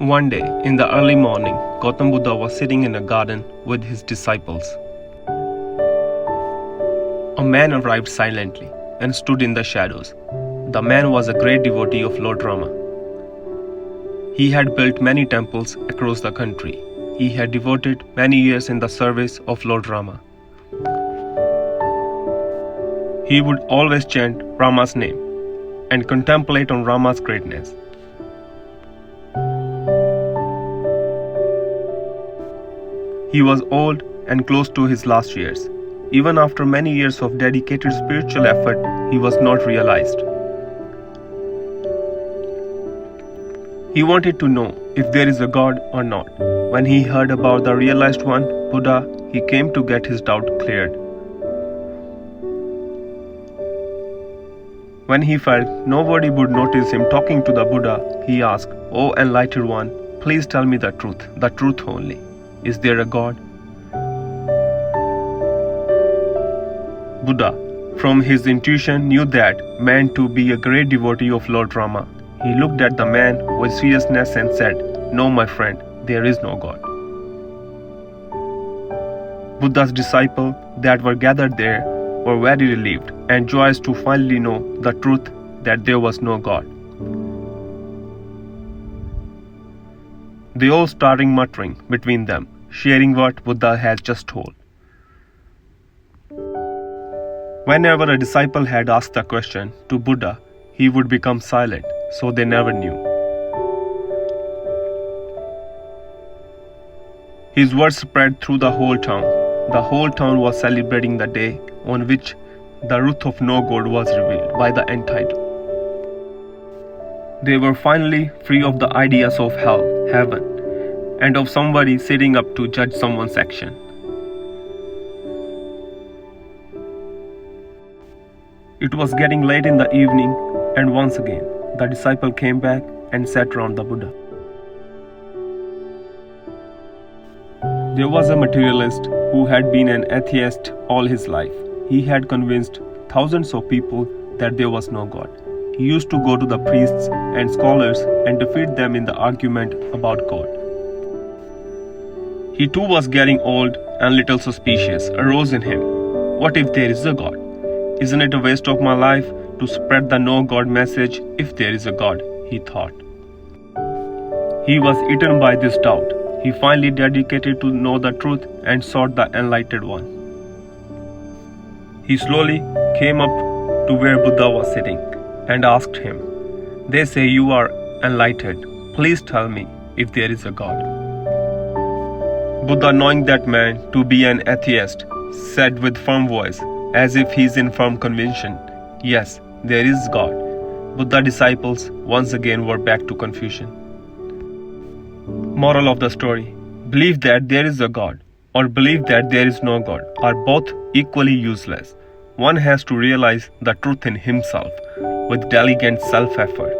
One day, in the early morning, Gautam Buddha was sitting in a garden with his disciples. A man arrived silently and stood in the shadows. The man was a great devotee of Lord Rama. He had built many temples across the country. He had devoted many years in the service of Lord Rama. He would always chant Rama's name and contemplate on Rama's greatness. He was old and close to his last years. Even after many years of dedicated spiritual effort, he was not realized. He wanted to know if there is a God or not. When he heard about the realized one, Buddha, he came to get his doubt cleared. When he felt nobody would notice him talking to the Buddha, he asked, "O enlightened one, please tell me the truth only. Is there a God?" Buddha, from his intuition, knew that man to be a great devotee of Lord Rama. He looked at the man with seriousness and said, "No, my friend, there is no God." Buddha's disciples that were gathered there were very relieved and joyous to finally know the truth that there was no God. They all started muttering between them, sharing what Buddha had just told. Whenever a disciple had asked a question to Buddha, he would become silent, so they never knew. His words spread through the whole town. The whole town was celebrating the day on which the truth of no God was revealed by the entitled. They were finally free of the ideas of hell, heaven, and of somebody sitting up to judge someone's action. It was getting late in the evening, and once again, the disciple came back and sat around the Buddha. There was a materialist who had been an atheist all his life. He had convinced thousands of people that there was no God. He used to go to the priests and scholars and defeat them in the argument about God. He too was getting old, and little suspicious arose in him. What if there is a God? Isn't it a waste of my life to spread the no God message if there is a God? He thought. He was eaten by this doubt. He finally dedicated to know the truth and sought the enlightened one. He slowly came up to where Buddha was sitting and asked him, "They say you are enlightened. Please tell me if there is a God." Buddha, knowing that man to be an atheist, said with firm voice, as if he is in firm conviction, "Yes, there is God." Buddha's disciples once again were back to confusion. Moral of the story: believe that there is a God or believe that there is no God are both equally useless. One has to realize the truth in himself with diligent self-effort.